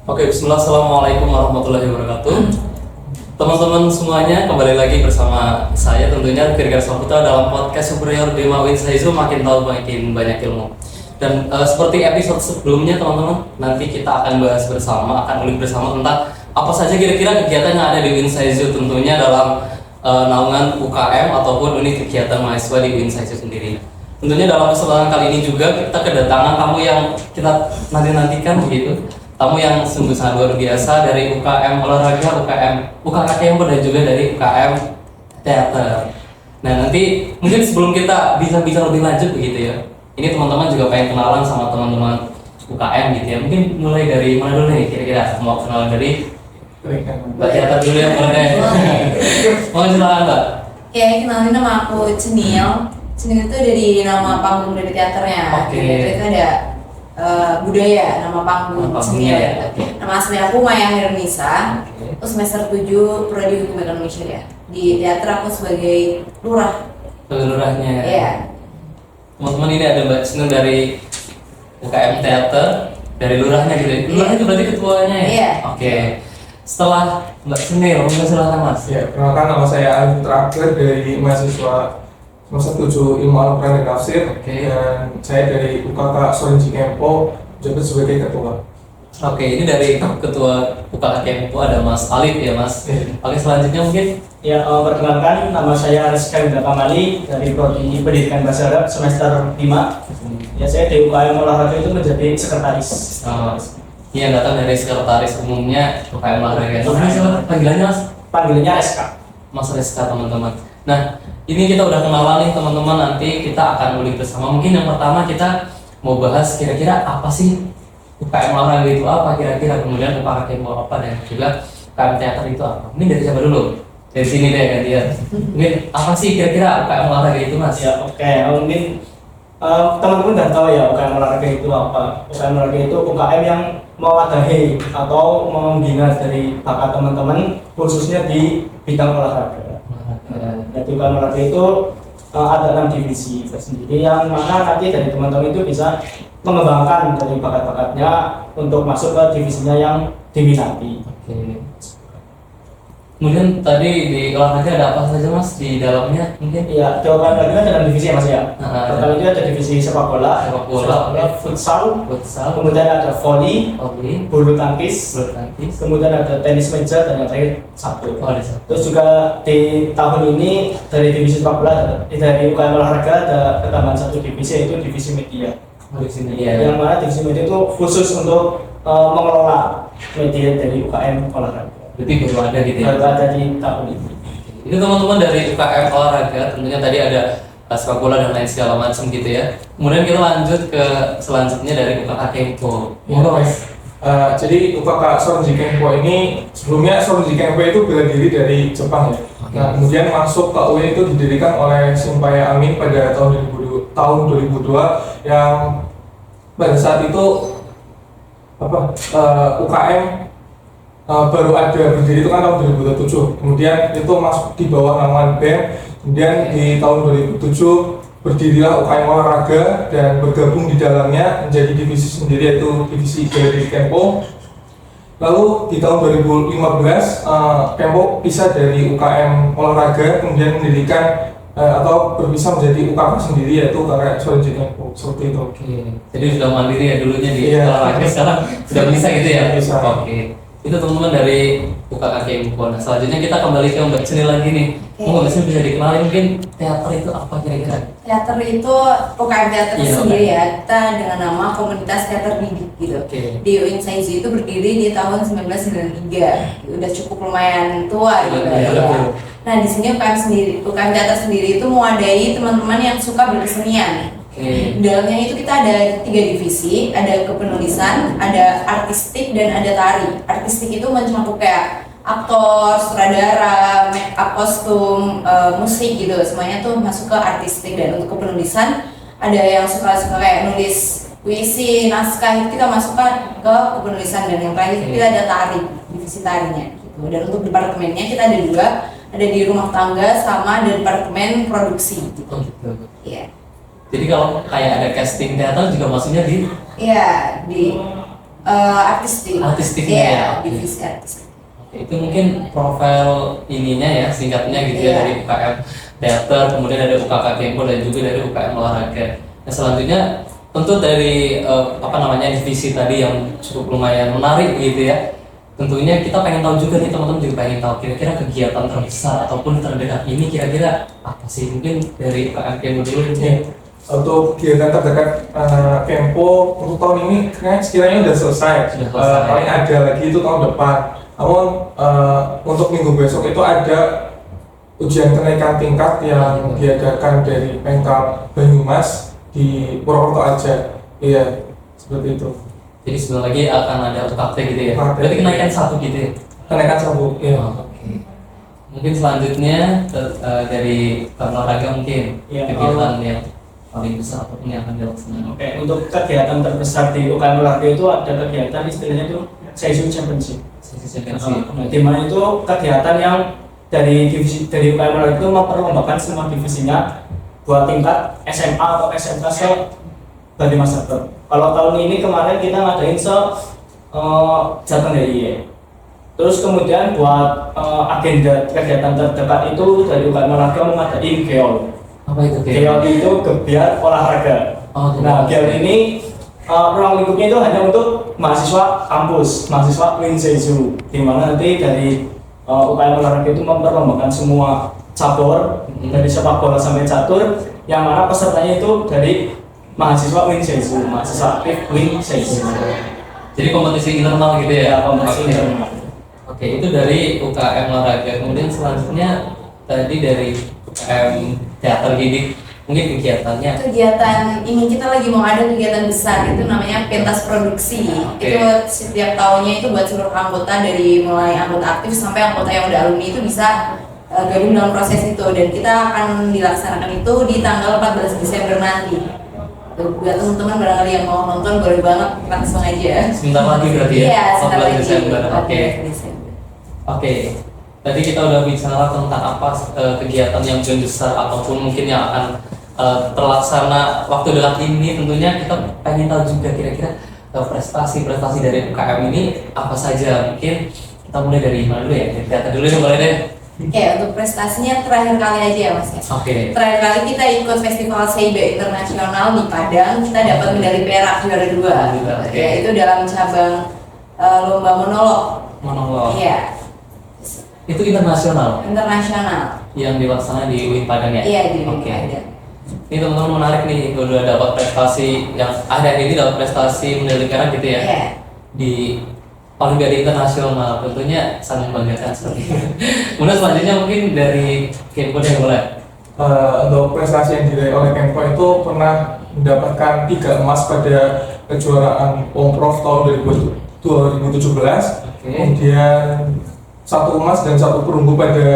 Oke, bismillah, assalamualaikum warahmatullahi wabarakatuh. Teman-teman semuanya, kembali lagi bersama saya tentunya Firgar Saputra dalam podcast Superior Dema Win Saizu, makin tahu makin banyak ilmu. Dan seperti episode sebelumnya teman-teman, nanti kita akan bahas bersama, akan ulik bersama tentang apa saja kira-kira kegiatan yang ada di Win Saizu, tentunya dalam naungan UKM ataupun unit kegiatan mahasiswa di Win Saizu sendiri. Tentunya dalam kesempatan kali ini juga kita kedatangan tamu yang kita nanti-nantikan begitu. Tamu yang sungguh sangat luar biasa dari UKM olahraga, UKM Kempo dan juga dari UKM teater. Nah nanti mungkin sebelum kita bisa lebih lanjut begitu ya, ini teman-teman juga pengen kenalan sama teman-teman UKM gitu ya. Mungkin mulai dari mana dulu nih kira-kira? Mau kenalan dari Mbak teater dulu ya, boleh. Mau silakan Mbak. Ya, kenalin nama aku Cenil. Cenil itu dari nama panggung dari teaternya. Oke. Di teater itu ada budaya, nama panggung Cenil. Ya. Nama asli aku Maya Hirnisa. Aku semester 7 Prodi Hukum Indonesia ya. Di teater aku sebagai lurah. Lurahnya. Iya. Teman-teman, ini ada Mbak Cenil dari UKM teater, dari lurahnya gitu. Lurahnya itu berarti ketuanya ya? Iya. Oke. Setelah Mbak Cenil, mungkin silakan Mas. Ya, perkenalkan nama saya Alif terakhir dari mahasiswa semester 7 Ilmu Al-Quran dan Tafsir. Oke. Dan saya dari UKK Sorinji Kempo, menjabat sebagai ketua. Oke, ini dari ketua UKK Kempo ada Mas Alif ya Mas. Iya. Oke, selanjutnya mungkin Ya, perkenalkan nama saya Rizka Yuda Kamali dari Prodi Pendidikan Bahasa Arab semester 5. Ya, saya di UKM olahraga itu menjadi sekretaris. yang datang dari sekretaris umumnya UKM olahraga. Namanya siapa? Panggilannya Mas? Panggilannya SK. Mas Rizka teman-teman. Nah, ini kita udah kenalan nih teman-teman, nanti kita akan ulik bersama. Mungkin yang pertama kita mau bahas kira-kira apa sih UKM olahraga itu apa kira-kira, kemudian UKM Kempo apa, dan juga UKM teater itu apa. Mungkin dari siapa dulu? Dari sini deh gantian. Mungkin apa sih kira-kira UKM olahraga itu Mas? Ya, oke. Mungkin teman-teman udah tahu ya UKM olahraga itu apa. UKM olahraga itu UKM yang mewadahi atau membina dari bakat teman-teman khususnya di bidang olahraga. Jadi UKM olahraga itu ada 6 divisi tersendiri yang mana nanti dari teman-teman itu bisa mengembangkan dari bakat-bakatnya untuk masuk ke divisinya yang diminati. Oke. Kemudian tadi di olahraga ada apa saja Mas di dalamnya mungkin? Iya, di olahraga ada dalam divisi ya Mas ya. Pertama itu ada divisi sepak bola, futsal, kemudian ada volley, bulu tangkis, kemudian ada tenis meja, dan yang terakhir sabtu. Terus juga di tahun ini dari divisi sepak bola dari UKM olahraga ada tambahan satu divisi, yaitu divisi media. Yang mana divisi media itu khusus untuk mengelola media dari UKM olahraga. Berarti baru ada gitu ya? Baru ada di tahun ini. Itu teman-teman dari UKM olahraga, tentunya tadi ada sepak bola dan lain segala macam gitu ya. Kemudian kita lanjut ke selanjutnya dari UKK Kempo. Jadi UKK Sorinji Kempo ini sebelumnya Sorinji Kempo itu bela diri dari Jepang ya. Nah, kemudian masuk ke UI itu didirikan oleh Shimpaya Amin pada tahun 2002 yang pada saat itu UKM baru ada berdiri itu kan tahun 2007. Kemudian itu masuk di bawah naungan BEM. Kemudian di tahun 2007 berdirilah UKM olahraga dan bergabung di dalamnya menjadi divisi sendiri, yaitu divisi dari Kempo. Lalu di tahun 2015 Kempo pisah dari UKM olahraga, kemudian mendirikan atau berpisah menjadi UKK sendiri, yaitu UKK Sorinji Kempo, seperti itu. Oke. Jadi sudah mandiri ya dulunya di Iya. olahraga, sekarang sudah bisa gitu ya? Bisa. Oke. Itu teman-teman dari UKK Kempo. Nah, selanjutnya kita kembali ke Mbak Cenil lagi nih. Mbak Cenil bisa dikenalin mungkin teater itu apa kira-kira? Teater itu UKM teater Iya, sendiri ya. Kita dengan nama Komunitas Teater Didik gitu. Oke. Di Win Saizu itu berdiri di tahun 1993. Udah cukup lumayan tua gitu Iya, ya. betul. Nah, di sini UKM teater sendiri itu mewadahi teman-teman yang suka berkesenian. Oke. Di dalamnya itu kita ada 3 divisi, ada kepenulisan, ada artistik, dan ada tari. Artistik itu mencakup kayak aktor, sutradara, make up, kostum, musik gitu, semuanya tuh masuk ke artistik. Dan untuk kepenulisan ada yang suka kayak nulis puisi, naskah, itu kita masukkan ke kepenulisan. Dan yang terakhir kita ada tari, divisi tarinya gitu. Dan untuk departemennya kita ada 2, ada di rumah tangga sama ada departemen produksi gitu. Oh, gitu. Iya. Jadi kalau kayak ada casting teater juga maksudnya di Iya, di Artistiknya Iya, ya. divisi artistik. Oke, itu mungkin profil ininya ya, singkatnya gitu ya, Iya. dari UKM teater, kemudian ada UKK Kempo dan juga dari UKM olahraga. Nah selanjutnya tentu dari divisi tadi yang cukup lumayan menarik gitu ya. Tentunya kita pengen tahu juga nih, teman-teman juga pengen tahu kira-kira kegiatan terbesar ataupun terdekat ini kira-kira apa sih, mungkin dari UKM Kempo dulu nih. Untuk kegiatan terdekat Kempo untuk tahun ini sekiranya udah selesai. Sudah selesai. Paling ada lagi itu tahun depan. Namun untuk minggu besok itu ada ujian kenaikan tingkat yang diadakan dari Pemkab Banyumas di Purwokerto aja. Iya, seperti itu. Jadi sebentar lagi akan ada UKT gitu ya. UKT. Berarti kenaikan satu gitu ya. Kenaikan satu, iya. Oh, oke. Mungkin selanjutnya dari olahraga mungkin Iya, kegiatan yang paling besar ataupun yang akan dilaksanakan. Oke, untuk kegiatan terbesar di UKM olahraga itu ada kegiatan istilahnya itu Seisu Championship. Sesi championship. Nah, di mana itu kegiatan yang dari UKM olahraga itu memperlombakan semua divisinya buat tingkat SMA atau SMK se Bali Master. Kalau tahun ini kemarin kita ngadain Jateng DIY. Terus kemudian buat agenda kegiatan terdekat itu dari UKM olahraga mengadain GEOL. Apa itu GEOL itu gebiar olahraga. Oh, Nah, GEOL ini ruang lingkupnya itu hanya untuk mahasiswa kampus, mahasiswa Win Seizu, di mana nanti dari UKM olahraga itu memperlombakan semua cabur dari sepak bola sampai catur, yang mana pesertanya itu dari mahasiswa Win Seizu, mahasiswa aktif Win Seizu. Jadi kompetisi internal gitu ya? Kompetisi Oke. internal. Oke, itu dari UKM olahraga. Kemudian selanjutnya tadi dari UKM teater didik, mungkin kegiatannya. Kegiatan ini kita lagi mau ada kegiatan besar, itu namanya pentas produksi. Oke. Itu setiap tahunnya itu buat seluruh anggota, dari mulai anggota aktif sampai anggota yang udah alumni itu bisa gabung dalam proses itu, dan kita akan dilaksanakan itu di tanggal 14 Desember nanti. Buat teman-teman barangkali yang mau nonton boleh banget langsung aja. Sebentar lagi berarti ya? Iya, sebentar 14 lagi. Desember. Oke. 14 Desember. Oke. Tadi kita udah bicara tentang apa kegiatan yang paling besar ataupun mungkin yang akan terlaksana waktu dekat ini. Tentunya kita pengen tahu juga kira-kira prestasi-prestasi dari UKM ini apa saja. Mungkin kita mulai dari mana dulu ya? Dari teater dulu deh, boleh deh. Untuk prestasinya terakhir kali aja ya Mas ya. Oke. Terakhir kali kita ikut Festival Seiba Internasional di Padang, kita dapat medali perak juara 2. Oke. Ya, itu dalam cabang lomba monolog. Monolog. Iya, Itu internasional internasional. yang dilaksanakan di UIN Padang ya? Iya, di Oke. Padang. Ini teman-teman menarik nih, udah dapat prestasi yang ada ini, dapat prestasi medali perak gitu ya? Iya. Di Olimpiade Internasional, tentunya sangat membanggakan seperti itu. Kemudian selanjutnya mungkin dari Kempo yang boleh. Untuk prestasi yang diraih oleh Kempo itu pernah mendapatkan 3 emas pada kejuaraan Pomprov tahun 2017. Kemudian 1 emas dan 1 perunggu pada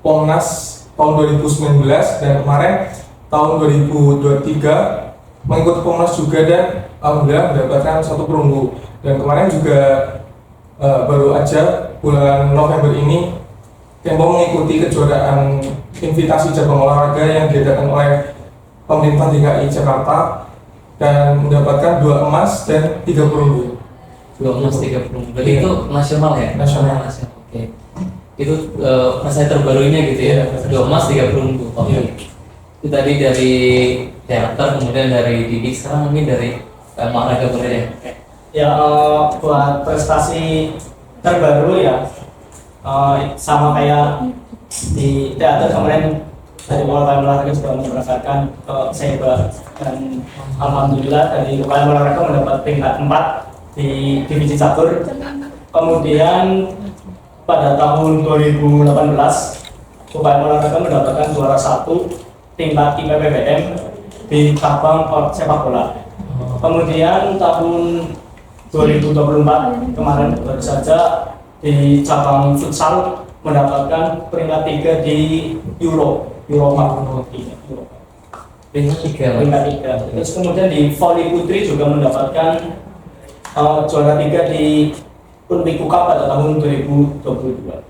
Pomnas tahun 2019, dan kemarin tahun 2023 mengikuti Pomnas juga dan alhamdulillah mendapatkan 1 perunggu. Dan kemarin juga baru aja bulan November ini Kempo mengikuti kejuaraan invitasi cabang olahraga yang diadakan oleh pemerintah DKI Jakarta dan mendapatkan 2 emas dan 3 perunggu. 2 emas 3 perunggu. Berarti Iya. itu nasional ya? Nasional. Oke. Itu prestasi terbarunya gitu ya? Iya. 2 emas 3 perunggu. Oke. Iya. Itu tadi dari teater, kemudian dari didik, sekarang mungkin dari olahraga boleh deh. Ya, buat prestasi terbaru ya, sama kayak di teater kemarin dari UKM olahraga juga mendapatkan Seiba, dan alhamdulillah dari UKM olahraga mendapat peringkat 4 di divisi catur. Kemudian pada tahun 2018 UKM olahraga mendapatkan juara 1 tingkat IPPBM di cabang sepak bola. Kemudian tahun 2024 kemarin baru saja di cabang futsal mendapatkan peringkat 3 di Eropa. Peringkat 3. Peringkat 3. Terus kemudian di voli putri juga mendapatkan juara 3 di Unpiku Cup pada tahun 2022.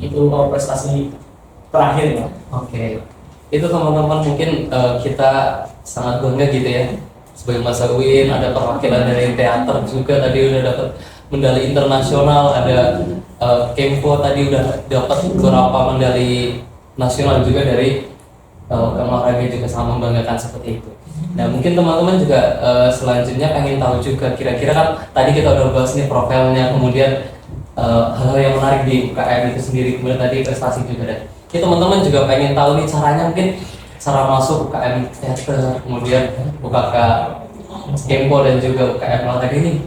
Itu prestasi terakhir ya. Oke. Itu teman-teman mungkin kita sangat bangga gitu ya sebagai Mas Awin, ada perwakilan dari teater juga tadi udah dapat medali internasional, ada Kempo tadi udah dapat beberapa medali nasional juga dari olahraga juga sama membanggakan seperti itu. Nah mungkin teman-teman juga selanjutnya pengen tahu juga kira-kira kan tadi kita udah bahas nih profilnya, kemudian hal-hal yang menarik di UKM itu sendiri, kemudian tadi prestasi juga ada. Ini teman-teman juga pengen tahu nih caranya, mungkin cara masuk UKM teater, kemudian UKK Kempo dan juga UKM olahraga ini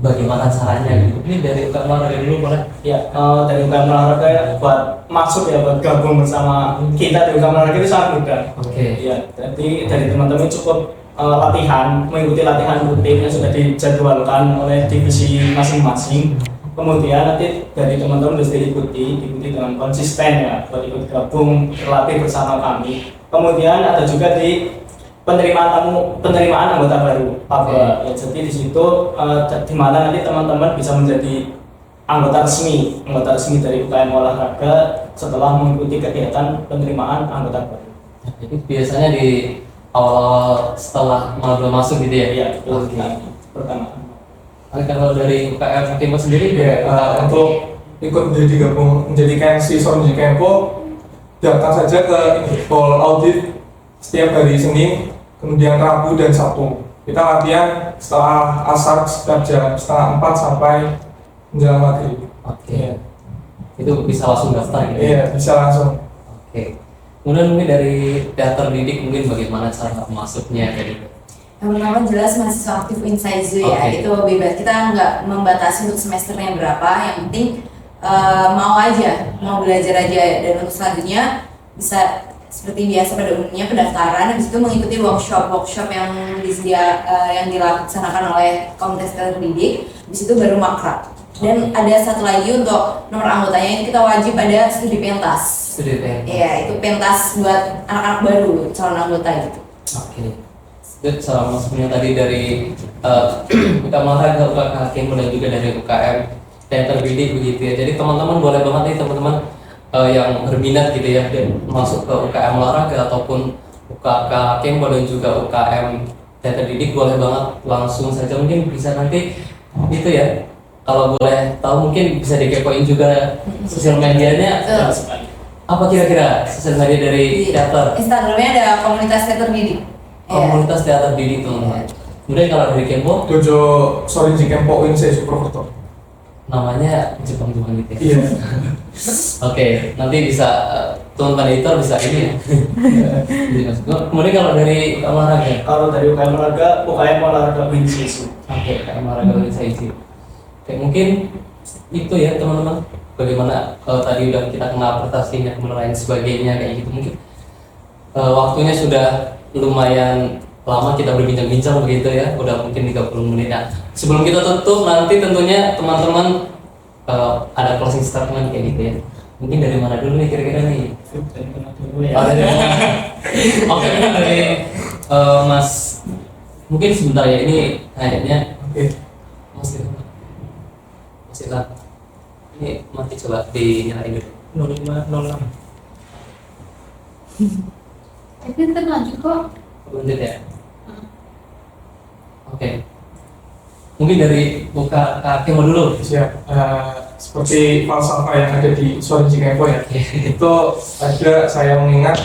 bagaimana caranya gitu. Ini dari UKM olahraga dulu boleh? Ya, dari UKM olahraga ya, buat masuk ya, buat gabung bersama kita di UKM olahraga itu sangat mudah. Oke. Ya, jadi dari teman-teman cukup latihan, mengikuti latihan rutin yang sudah dijadwalkan oleh divisi masing-masing. Kemudian nanti dari teman-teman bisa diikuti dengan konsisten ya, buat ikut gabung berlatih bersama kami. Kemudian ada juga di penerimaan anggota baru apa ya, jadi di situ di mana nanti teman-teman bisa menjadi anggota resmi dari UKM olahraga setelah mengikuti kegiatan penerimaan anggota baru. Jadi biasanya di awal setelah masuk gitu ya? Iya, itu pertama. Kalau dari UKM Kempo sendiri untuk ikut menjadi KNC Sorinji Kempo, datang saja ke Pol Audit setiap hari Senin, kemudian Rabu dan Sabtu. Kita latihan setelah asar setiap jam 3:30 sampai menjelang maghrib. Oke. Itu bisa langsung daftar gitu? Iya, bisa langsung. Oke. Kemudian mungkin dari teater didik mungkin bagaimana cara masuknya gitu? Yang pertama jelas mahasiswa aktif Winsaizo ya, itu bebas, kita nggak membatasi untuk semesternya berapa, yang penting mau belajar aja. Dan untuk selanjutnya bisa seperti biasa pada umumnya pendaftaran, habis itu mengikuti workshop yang dilaksanakan oleh komunitas teater didik, habis itu baru makrab. Dan ada satu lagi untuk nomor anggotanya, ini kita wajib ada studi pentas. Iya, itu pentas buat anak-anak baru calon anggota gitu. Oke. Salah masuknya tadi dari UKM olahraga, UKK Kempo dan juga dari UKM teater didik begitu ya. Jadi teman-teman boleh banget nih teman-teman yang berminat gitu ya dan masuk ke UKM olahraga ataupun UKK Kempo dan juga UKM teater didik, boleh banget langsung saja. Mungkin bisa nanti itu ya, kalau boleh tahu mungkin bisa dikepoin juga sosial medianya. Apa kira-kira sosial media dari teater? Instagramnya ada komunitas teater didik. Komunitas teater didik teman-teman. Kemudian kalau dari Kempo, Dojo Sorinji Kempo Winsaizo Purwokerto. namanya Jepang-Jepang gitu ya. Iya. Oke, nanti bisa teman-teman editor bisa ini ya. Kemudian kalau dari olahraga? Kalau dari UKM olahraga Winsaizo. Oke, UKM olahraga Winsaizo. Oke, mungkin itu ya teman-teman. Bagaimana kalau tadi udah kita kenal prestasinya, kemudian lain sebagainya kayak gitu, mungkin waktunya sudah lumayan lama kita berbincang-bincang begitu ya, udah mungkin 30 menit. Nah, sebelum kita tutup nanti tentunya teman-teman ada closing statement kayak gitu ya. Mungkin dari mana dulu nih kira-kira nih? Dari mana dulu ya? Oke, dari Mas, mungkin sebentar ya, ini kayaknya Mas Ilham. Ini mati coba dinyalain dulu. 0506. Tapi tetap lanjut kok. Lanjut ya. Oke. Mungkin dari buka Kempo dulu. Siap. Seperti falsafah yang ada di Sorinji Kempo ya, itu ada saya mengingat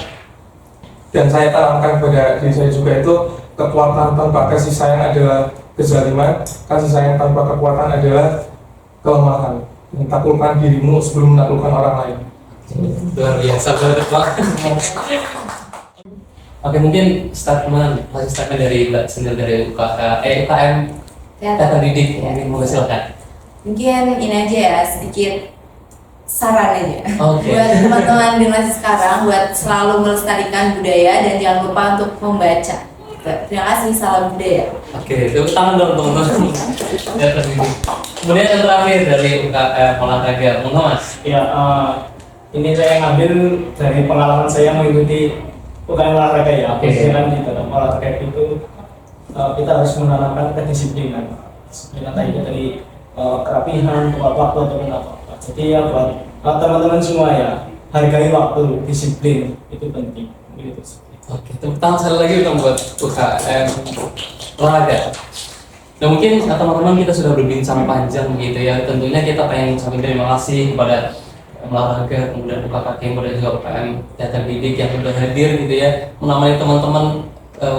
dan saya tanamkan pada diri saya juga, itu kekuatan tanpa kasih sayang adalah kezaliman, kasih sayang tanpa kekuatan adalah kelemahan. Taklukkan dirimu sebelum menaklukkan orang lain. Luar biasa banget Pak. Oke, mungkin statement dari Mbak sendiri dari UKM teater didik, mungkin mau silakan. Mungkin ini aja ya, sedikit saran aja. Oke. Buat teman-teman generasi sekarang, buat selalu melestarikan budaya dan jangan lupa untuk membaca. Terima kasih, salam budaya. Oke, tepuk tangan dong teman-teman. Kemudian yang terakhir dari UKM olahraga, Mas. Ya, ini saya ngambil dari pengalaman saya mengikuti UKM olahraga ya. Khususnya kan di dalam olahraga itu kita harus menanamkan kedisiplinan. Disiplinan tadi dari kerapihan, tepat waktu ataupun apa. Jadi ya buat teman-teman semua ya, hargai waktu, disiplin itu penting. Gitu. Oke, tepuk tangan sekali lagi dong buat UKM olahraga. Nah mungkin teman-teman kita sudah berbincang panjang gitu ya. Tentunya kita pengen ucapin terima kasih kepada olahraga, kemudian UKKK, kemudian juga UKM Teater Didik yang sudah hadir gitu ya, menemani teman-teman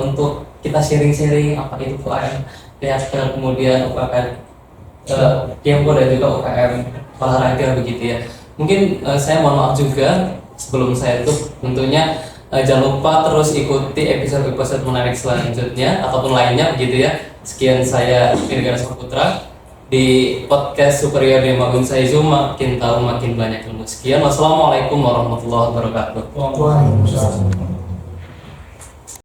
untuk kita sharing-sharing apa itu UKM Teater, kemudian UKM Kempo dan juga UKM olahraga begitu ya. Mungkin saya mohon maaf juga sebelum saya tutup, tentunya jangan lupa terus ikuti episode-episode menarik selanjutnya ataupun lainnya begitu ya. Sekian saya Firgara Saputra di podcast Superior Dema Unsaizo, makin tahu makin banyak ilmu. Sekian, wassalamualaikum warahmatullahi wabarakatuh. Waalaikumsalam.